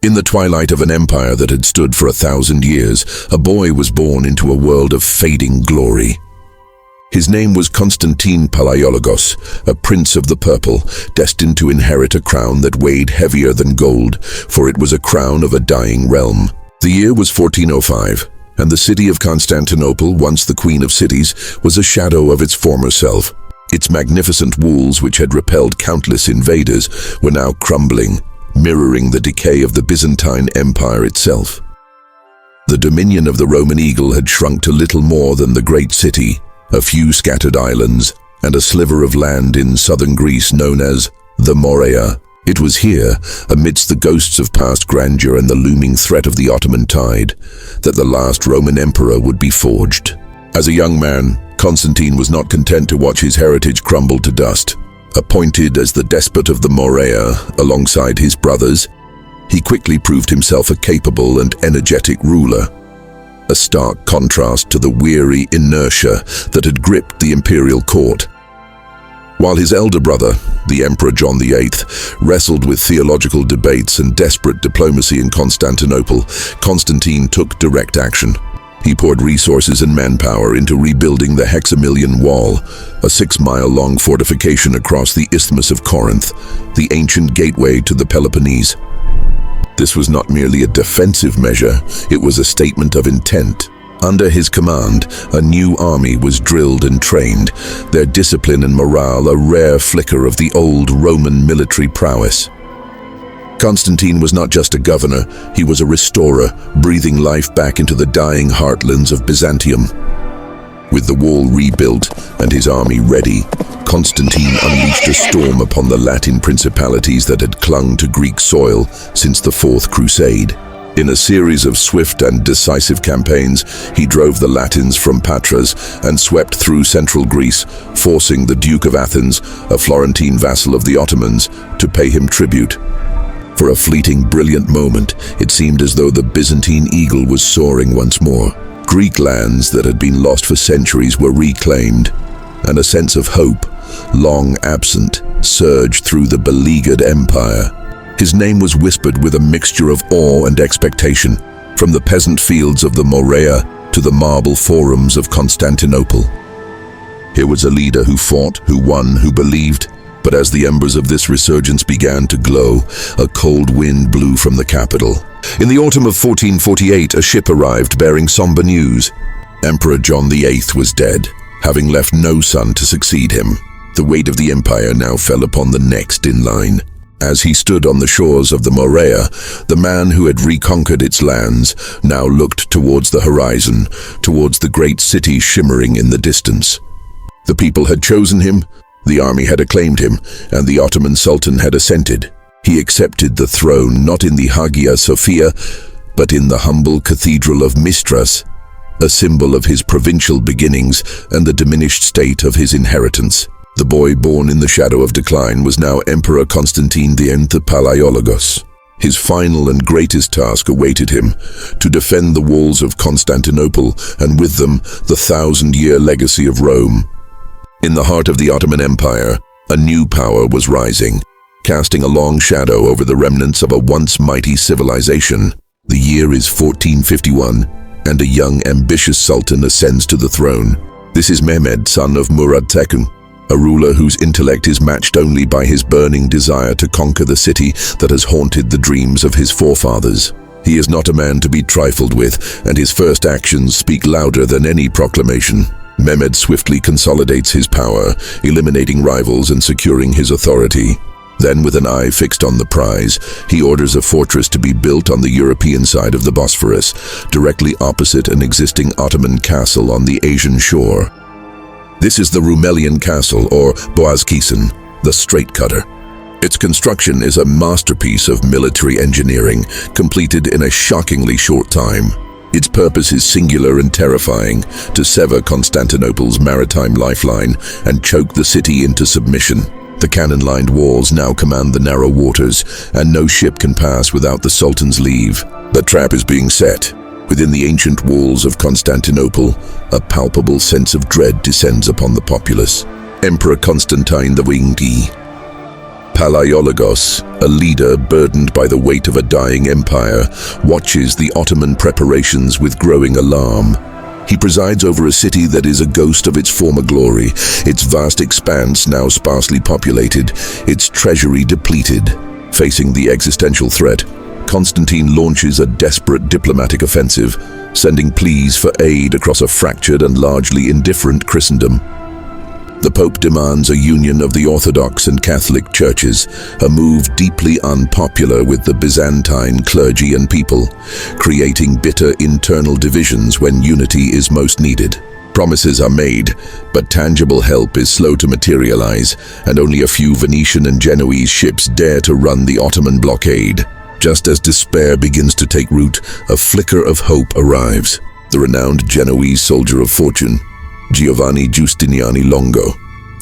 In the twilight of an empire that had stood for 1,000 years, a boy was born into a world of fading glory. His name was Constantine Palaiologos, a prince of the purple, destined to inherit a crown that weighed heavier than gold, for it was a crown of a dying realm. The year was 1405, and the city of Constantinople, once the queen of cities, was a shadow of its former self. Its magnificent walls, which had repelled countless invaders, were now crumbling, mirroring the decay of the Byzantine Empire itself. The dominion of the Roman eagle had shrunk to little more than the great city, a few scattered islands, and a sliver of land in southern Greece known as the Morea. It was here, amidst the ghosts of past grandeur and the looming threat of the Ottoman tide, that the last Roman emperor would be forged. As a young man, Constantine was not content to watch his heritage crumble to dust. Appointed as the despot of the Morea alongside his brothers, he quickly proved himself a capable and energetic ruler, a stark contrast to the weary inertia that had gripped the imperial court. While his elder brother, the Emperor John VIII, wrestled with theological debates and desperate diplomacy in Constantinople, Constantine took direct action. He poured resources and manpower into rebuilding the Hexamilion Wall, a 6-mile-long fortification across the Isthmus of Corinth, the ancient gateway to the Peloponnese. This was not merely a defensive measure, it was a statement of intent. Under his command, a new army was drilled and trained, their discipline and morale a rare flicker of the old Roman military prowess. Constantine was not just a governor, he was a restorer, breathing life back into the dying heartlands of Byzantium. With the wall rebuilt and his army ready, Constantine unleashed a storm upon the Latin principalities that had clung to Greek soil since the Fourth Crusade. In a series of swift and decisive campaigns, he drove the Latins from Patras and swept through central Greece, forcing the Duke of Athens, a Florentine vassal of the Ottomans, to pay him tribute. For a fleeting, brilliant moment, it seemed as though the Byzantine eagle was soaring once more. Greek lands that had been lost for centuries were reclaimed, and a sense of hope, long absent, surged through the beleaguered empire. His name was whispered with a mixture of awe and expectation, from the peasant fields of the Morea to the marble forums of Constantinople. Here was a leader who fought, who won, who believed. But as the embers of this resurgence began to glow, a cold wind blew from the capital. In the autumn of 1448, a ship arrived bearing somber news. Emperor John VIII was dead, having left no son to succeed him. The weight of the empire now fell upon the next in line. As he stood on the shores of the Morea, the man who had reconquered its lands now looked towards the horizon, towards the great city shimmering in the distance. The people had chosen him, the army had acclaimed him, and the Ottoman Sultan had assented. He accepted the throne not in the Hagia Sophia, but in the humble cathedral of Mistras, a symbol of his provincial beginnings and the diminished state of his inheritance. The boy born in the shadow of decline was now Emperor Constantine XI Palaiologos. His final and greatest task awaited him, to defend the walls of Constantinople and with them the 1,000-year legacy of Rome. In the heart of the Ottoman Empire, a new power was rising, casting a long shadow over the remnants of a once mighty civilization. The year is 1451, and a young, ambitious sultan ascends to the throne. This is Mehmed, son of Murad Tekin, a ruler whose intellect is matched only by his burning desire to conquer the city that has haunted the dreams of his forefathers. He is not a man to be trifled with, and his first actions speak louder than any proclamation. Mehmed swiftly consolidates his power, eliminating rivals and securing his authority. Then, with an eye fixed on the prize, he orders a fortress to be built on the European side of the Bosphorus, directly opposite an existing Ottoman castle on the Asian shore. This is the Rumelian Castle, or Boğazkesin, the Straight Cutter. Its construction is a masterpiece of military engineering, completed in a shockingly short time. Its purpose is singular and terrifying, to sever Constantinople's maritime lifeline and choke the city into submission. The cannon-lined walls now command the narrow waters, and no ship can pass without the Sultan's leave. The trap is being set. Within the ancient walls of Constantinople, a palpable sense of dread descends upon the populace. Emperor Constantine XI Palaiologos, a leader burdened by the weight of a dying empire, watches the Ottoman preparations with growing alarm. He presides over a city that is a ghost of its former glory, its vast expanse now sparsely populated, its treasury depleted. Facing the existential threat, Constantine launches a desperate diplomatic offensive, sending pleas for aid across a fractured and largely indifferent Christendom. The Pope demands a union of the Orthodox and Catholic churches, a move deeply unpopular with the Byzantine clergy and people, creating bitter internal divisions when unity is most needed. Promises are made, but tangible help is slow to materialize, and only a few Venetian and Genoese ships dare to run the Ottoman blockade. Just as despair begins to take root, a flicker of hope arrives. The renowned Genoese soldier of fortune, Giovanni Giustiniani Longo,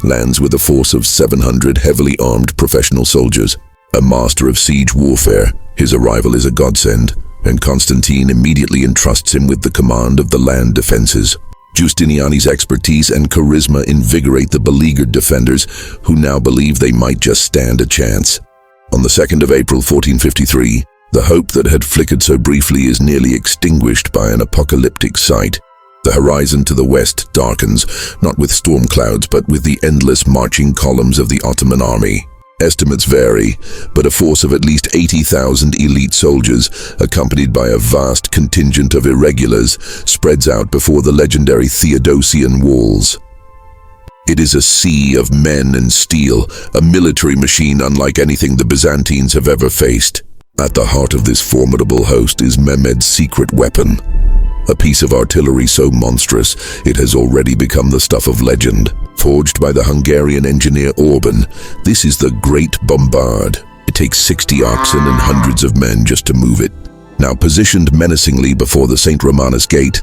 lands with a force of 700 heavily armed professional soldiers. A master of siege warfare, his arrival is a godsend, and Constantine immediately entrusts him with the command of the land defenses. Giustiniani's expertise and charisma invigorate the beleaguered defenders, who now believe they might just stand a chance. On the 2nd of April 1453, the hope that had flickered so briefly is nearly extinguished by an apocalyptic sight. The horizon to the west darkens, not with storm clouds, but with the endless marching columns of the Ottoman army. Estimates vary, but a force of at least 80,000 elite soldiers, accompanied by a vast contingent of irregulars, spreads out before the legendary Theodosian walls. It is a sea of men and steel, a military machine unlike anything the Byzantines have ever faced. At the heart of this formidable host is Mehmed's secret weapon, a piece of artillery so monstrous it has already become the stuff of legend. Forged by the Hungarian engineer Orban, this is the Great Bombard. It takes 60 oxen and hundreds of men just to move it. Now positioned menacingly before the St. Romanus Gate,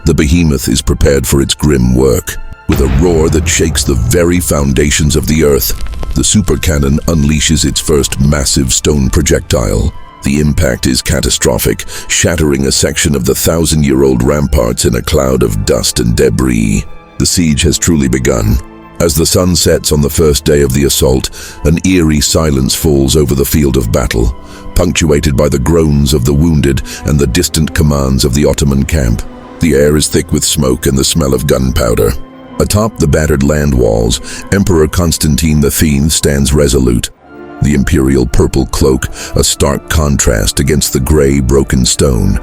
the behemoth is prepared for its grim work. With a roar that shakes the very foundations of the earth, the supercannon unleashes its first massive stone projectile. The impact is catastrophic, shattering a section of the 1,000-year-old ramparts in a cloud of dust and debris. The siege has truly begun. As the sun sets on the first day of the assault, an eerie silence falls over the field of battle, punctuated by the groans of the wounded and the distant commands of the Ottoman camp. The air is thick with smoke and the smell of gunpowder. Atop the battered land walls, Emperor Constantine XI stands resolute, the imperial purple cloak a stark contrast against the gray, broken stone.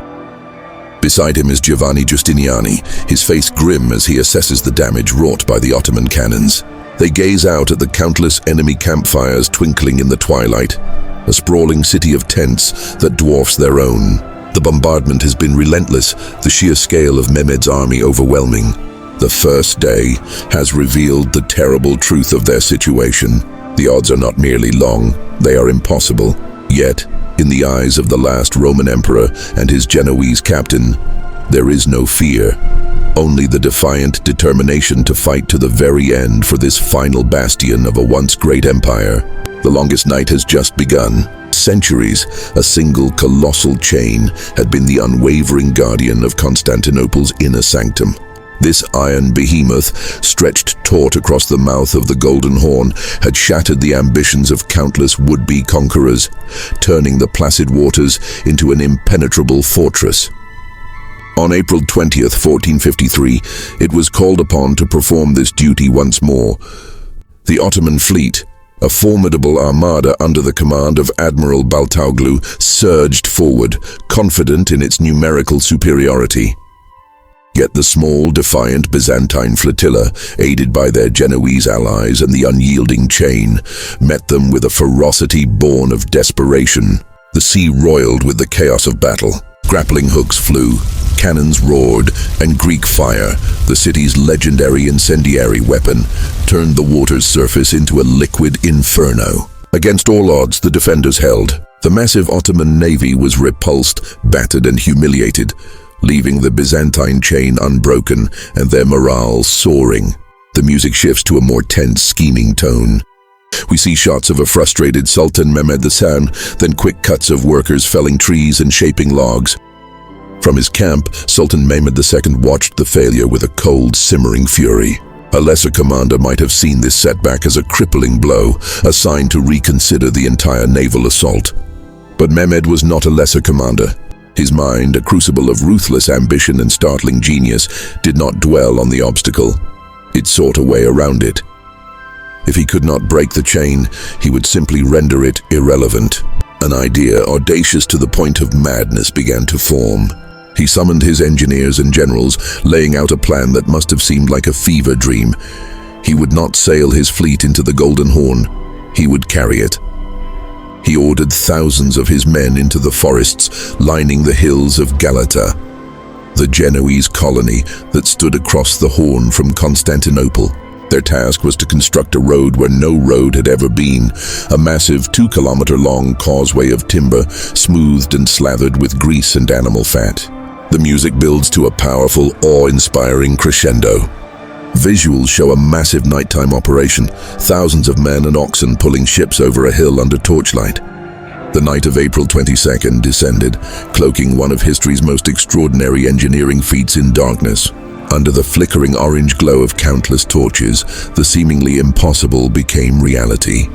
Beside him is Giovanni Giustiniani, his face grim as he assesses the damage wrought by the Ottoman cannons. They gaze out at the countless enemy campfires twinkling in the twilight, a sprawling city of tents that dwarfs their own. The bombardment has been relentless, the sheer scale of Mehmed's army overwhelming. The first day has revealed the terrible truth of their situation. The odds are not merely long, they are impossible. Yet, in the eyes of the last Roman emperor and his Genoese captain, there is no fear, only the defiant determination to fight to the very end for this final bastion of a once great empire. The longest night has just begun. Centuries, a single colossal chain had been the unwavering guardian of Constantinople's inner sanctum. This iron behemoth, stretched taut across the mouth of the Golden Horn, had shattered the ambitions of countless would-be conquerors, turning the placid waters into an impenetrable fortress. On April 20th, 1453, it was called upon to perform this duty once more. The Ottoman fleet, a formidable armada under the command of Admiral Baltoglu, surged forward, confident in its numerical superiority. Yet the small, defiant Byzantine flotilla, aided by their Genoese allies and the unyielding chain, met them with a ferocity born of desperation. The sea roiled with the chaos of battle. Grappling hooks flew, cannons roared, and Greek fire, the city's legendary incendiary weapon, turned the water's surface into a liquid inferno. Against all odds, the defenders held. The massive Ottoman navy was repulsed, battered, and humiliated, leaving the Byzantine chain unbroken and their morale soaring. The music shifts to a more tense, scheming tone. We see shots of a frustrated Sultan Mehmed II, then quick cuts of workers felling trees and shaping logs. From his camp, Sultan Mehmed II watched the failure with a cold, simmering fury. A lesser commander might have seen this setback as a crippling blow, a sign to reconsider the entire naval assault. But Mehmed was not a lesser commander. His mind, a crucible of ruthless ambition and startling genius, did not dwell on the obstacle. It sought a way around it. If he could not break the chain, he would simply render it irrelevant. An idea audacious to the point of madness began to form. He summoned his engineers and generals, laying out a plan that must have seemed like a fever dream. He would not sail his fleet into the Golden Horn. He would carry it. He ordered thousands of his men into the forests lining the hills of Galata, the Genoese colony that stood across the Horn from Constantinople. Their task was to construct a road where no road had ever been, a massive 2-kilometer-long causeway of timber, smoothed and slathered with grease and animal fat. The music builds to a powerful, awe-inspiring crescendo. Visuals show a massive nighttime operation, thousands of men and oxen pulling ships over a hill under torchlight. The night of April 22nd descended, cloaking one of history's most extraordinary engineering feats in darkness. Under the flickering orange glow of countless torches, the seemingly impossible became reality.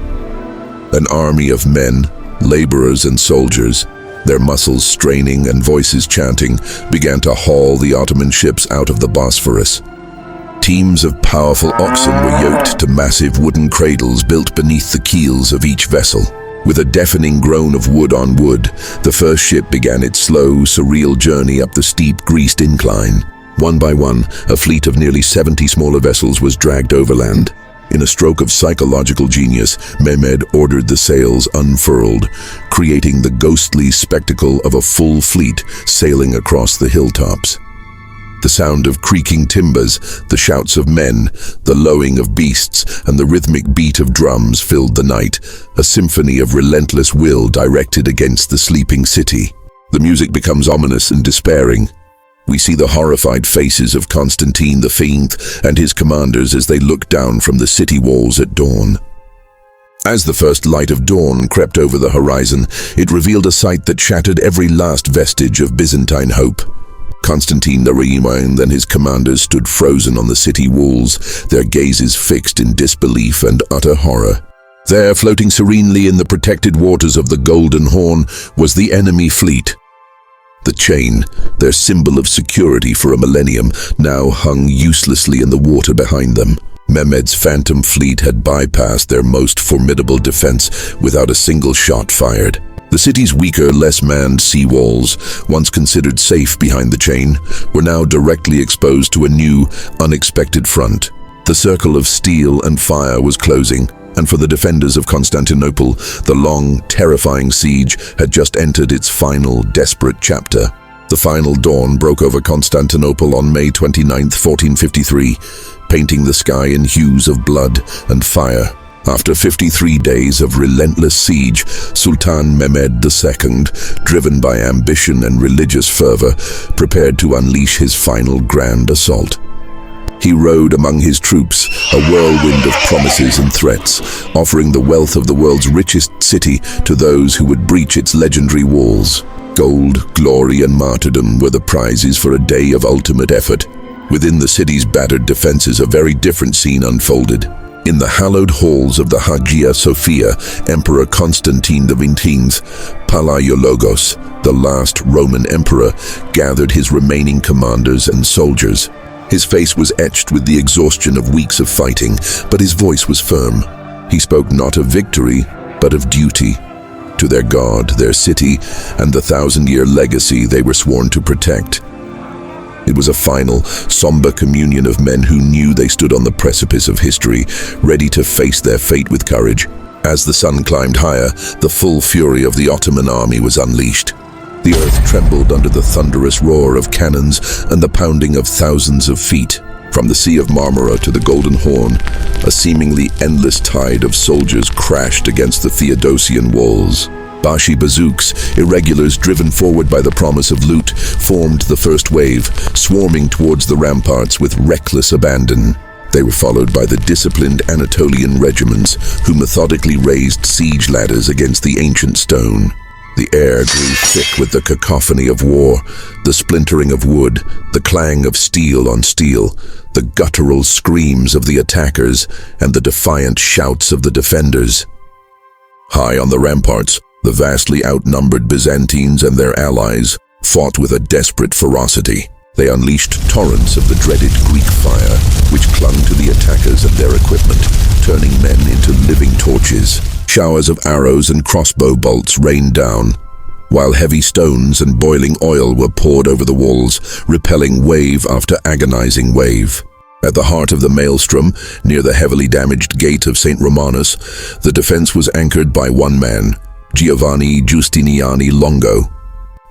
An army of men, laborers and soldiers, their muscles straining and voices chanting, began to haul the Ottoman ships out of the Bosphorus. Teams of powerful oxen were yoked to massive wooden cradles built beneath the keels of each vessel. With a deafening groan of wood on wood, the first ship began its slow, surreal journey up the steep, greased incline. One by one, a fleet of nearly 70 smaller vessels was dragged overland. In a stroke of psychological genius, Mehmed ordered the sails unfurled, creating the ghostly spectacle of a full fleet sailing across the hilltops. The sound of creaking timbers, the shouts of men, the lowing of beasts, and the rhythmic beat of drums filled the night, a symphony of relentless will directed against the sleeping city. The music becomes ominous and despairing. We see the horrified faces of Constantine XI and his commanders as they look down from the city walls at dawn. As the first light of dawn crept over the horizon, it revealed a sight that shattered every last vestige of Byzantine hope. Constantine XI and his commanders stood frozen on the city walls, their gazes fixed in disbelief and utter horror. There, floating serenely in the protected waters of the Golden Horn, was the enemy fleet. The chain, their symbol of security for a millennium, now hung uselessly in the water behind them. Mehmed's phantom fleet had bypassed their most formidable defense without a single shot fired. The city's weaker, less manned sea walls, once considered safe behind the chain, were now directly exposed to a new, unexpected front. The circle of steel and fire was closing, and for the defenders of Constantinople, the long, terrifying siege had just entered its final, desperate chapter. The final dawn broke over Constantinople on May 29, 1453, painting the sky in hues of blood and fire. After 53 days of relentless siege, Sultan Mehmed II, driven by ambition and religious fervor, prepared to unleash his final grand assault. He rode among his troops, a whirlwind of promises and threats, offering the wealth of the world's richest city to those who would breach its legendary walls. Gold, glory, and martyrdom were the prizes for a day of ultimate effort. Within the city's battered defenses, a very different scene unfolded. In the hallowed halls of the Hagia Sophia, Emperor Constantine XI Palaiologos, the last Roman emperor, gathered his remaining commanders and soldiers. His face was etched with the exhaustion of weeks of fighting, but his voice was firm. He spoke not of victory, but of duty. To their god, their city, and the 1,000-year legacy they were sworn to protect. It was a final, somber communion of men who knew they stood on the precipice of history, ready to face their fate with courage. As the sun climbed higher, the full fury of the Ottoman army was unleashed. The earth trembled under the thunderous roar of cannons and the pounding of thousands of feet. From the Sea of Marmara to the Golden Horn, a seemingly endless tide of soldiers crashed against the Theodosian walls. Bashi bazooks, irregulars driven forward by the promise of loot, formed the first wave, swarming towards the ramparts with reckless abandon. They were followed by the disciplined Anatolian regiments, who methodically raised siege ladders against the ancient stone. The air grew thick with the cacophony of war, the splintering of wood, the clang of steel on steel, the guttural screams of the attackers, and the defiant shouts of the defenders. High on the ramparts, the vastly outnumbered Byzantines and their allies fought with a desperate ferocity. They unleashed torrents of the dreaded Greek fire, which clung to the attackers and their equipment, turning men into living torches. Showers of arrows and crossbow bolts rained down, while heavy stones and boiling oil were poured over the walls, repelling wave after agonizing wave. At the heart of the maelstrom, near the heavily damaged gate of St. Romanus, the defense was anchored by one man, Giovanni Giustiniani Longo.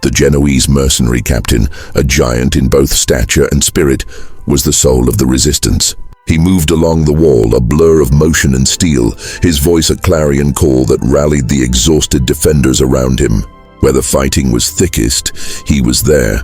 The Genoese mercenary captain, a giant in both stature and spirit, was the soul of the resistance. He moved along the wall, a blur of motion and steel, his voice a clarion call that rallied the exhausted defenders around him. Where the fighting was thickest, he was there,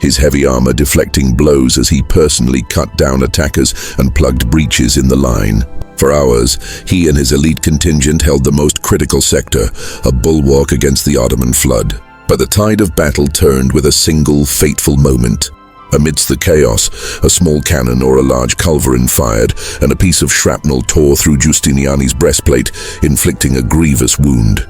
his heavy armor deflecting blows as he personally cut down attackers and plugged breaches in the line. For hours, he and his elite contingent held the most critical sector, a bulwark against the Ottoman flood. But the tide of battle turned with a single fateful moment. Amidst the chaos, a small cannon or a large culverin fired, and a piece of shrapnel tore through Giustiniani's breastplate, inflicting a grievous wound.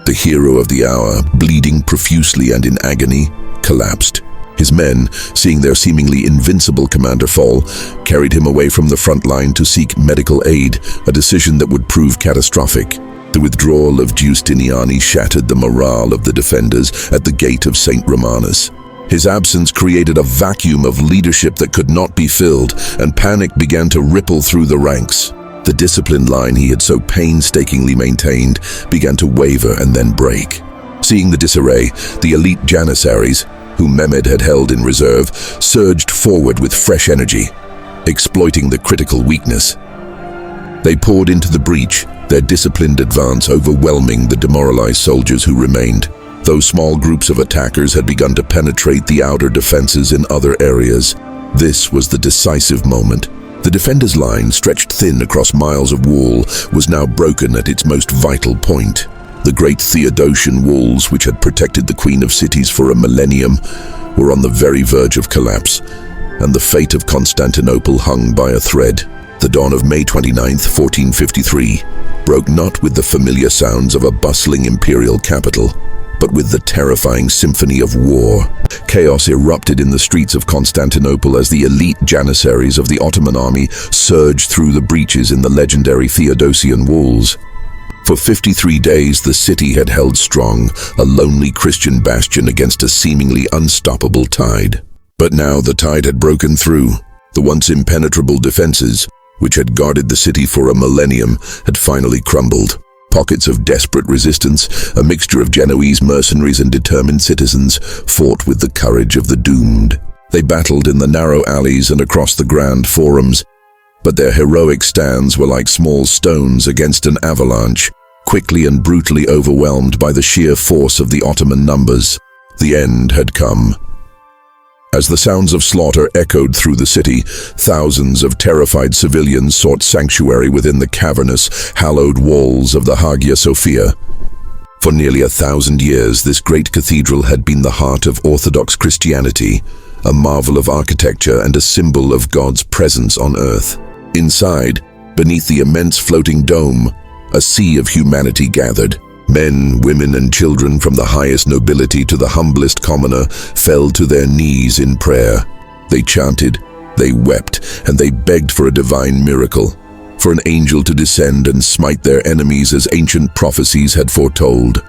The hero of the hour, bleeding profusely and in agony, collapsed. His men, seeing their seemingly invincible commander fall, carried him away from the front line to seek medical aid, a decision that would prove catastrophic. The withdrawal of Giustiniani shattered the morale of the defenders at the gate of St. Romanus. His absence created a vacuum of leadership that could not be filled, and panic began to ripple through the ranks. The disciplined line he had so painstakingly maintained began to waver and then break. Seeing the disarray, the elite Janissaries, whom Mehmed had held in reserve, surged forward with fresh energy, exploiting the critical weakness. They poured into the breach, their disciplined advance overwhelming the demoralized soldiers who remained. Though small groups of attackers had begun to penetrate the outer defenses in other areas, this was the decisive moment. The defenders' line, stretched thin across miles of wall, was now broken at its most vital point. The great Theodosian walls, which had protected the Queen of Cities for a millennium, were on the very verge of collapse, and the fate of Constantinople hung by a thread. The dawn of May 29, 1453, broke not with the familiar sounds of a bustling imperial capital, but with the terrifying symphony of war. Chaos erupted in the streets of Constantinople as the elite Janissaries of the Ottoman army surged through the breaches in the legendary Theodosian walls. For 53 days, the city had held strong, a lonely Christian bastion against a seemingly unstoppable tide. But now the tide had broken through. The once impenetrable defenses, which had guarded the city for a millennium, had finally crumbled. Pockets of desperate resistance, a mixture of Genoese mercenaries and determined citizens, fought with the courage of the doomed. They battled in the narrow alleys and across the grand forums, but their heroic stands were like small stones against an avalanche, quickly and brutally overwhelmed by the sheer force of the Ottoman numbers. The end had come. As the sounds of slaughter echoed through the city, thousands of terrified civilians sought sanctuary within the cavernous, hallowed walls of the Hagia Sophia. For nearly 1,000 years, this great cathedral had been the heart of Orthodox Christianity, a marvel of architecture and a symbol of God's presence on earth. Inside, beneath the immense floating dome, a sea of humanity gathered. Men, women, and children from the highest nobility to the humblest commoner fell to their knees in prayer. They chanted, they wept, and they begged for a divine miracle, for an angel to descend and smite their enemies as ancient prophecies had foretold.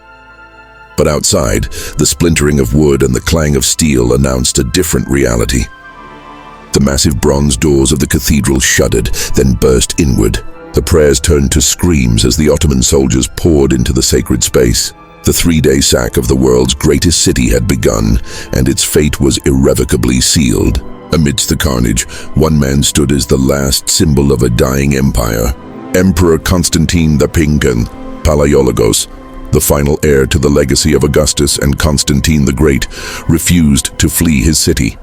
But outside, the splintering of wood and the clang of steel announced a different reality. The massive bronze doors of the cathedral shuddered, then burst inward. The prayers turned to screams as the Ottoman soldiers poured into the sacred space. The 3-day sack of the world's greatest city had begun, and its fate was irrevocably sealed. Amidst the carnage, one man stood as the last symbol of a dying empire. Emperor Constantine XI Palaiologos, the final heir to the legacy of Augustus and Constantine the Great, refused to flee his city.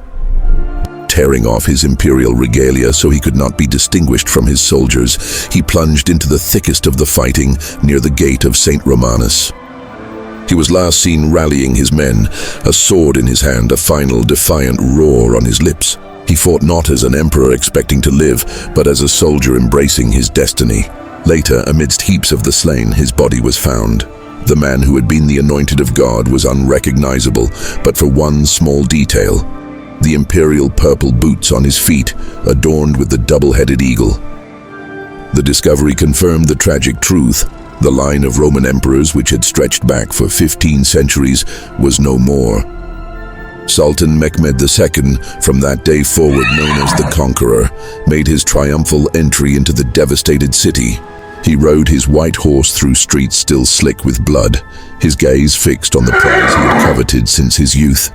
Tearing off his imperial regalia so he could not be distinguished from his soldiers, he plunged into the thickest of the fighting near the gate of St. Romanus. He was last seen rallying his men, a sword in his hand, a final defiant roar on his lips. He fought not as an emperor expecting to live, but as a soldier embracing his destiny. Later, amidst heaps of the slain, his body was found. The man who had been the anointed of God was unrecognizable, but for one small detail: the imperial purple boots on his feet, adorned with the double-headed eagle. The discovery confirmed the tragic truth. The line of Roman emperors, which had stretched back for 15 centuries, was no more. Sultan Mehmed II, from that day forward known as the Conqueror, made his triumphal entry into the devastated city. He rode his white horse through streets still slick with blood, his gaze fixed on the prize he had coveted since his youth.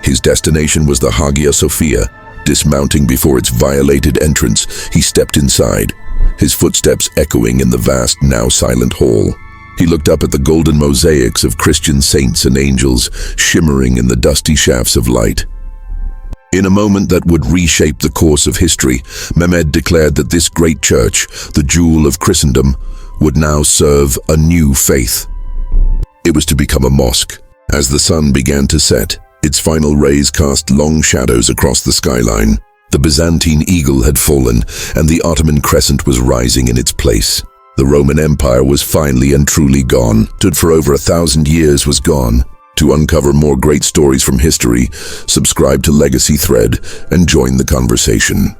His destination was the Hagia Sophia. Dismounting before its violated entrance, he stepped inside, his footsteps echoing in the vast, now silent hall. He looked up at the golden mosaics of Christian saints and angels, shimmering in the dusty shafts of light. In a moment that would reshape the course of history, Mehmed declared that this great church, the jewel of Christendom, would now serve a new faith. It was to become a mosque. As the sun began to set, its final rays cast long shadows across the skyline. The Byzantine eagle had fallen, and the Ottoman crescent was rising in its place. The Roman Empire was finally and truly gone. Stood for over 1,000 years, was gone. To uncover more great stories from history, subscribe to Legacy Thread and join the conversation.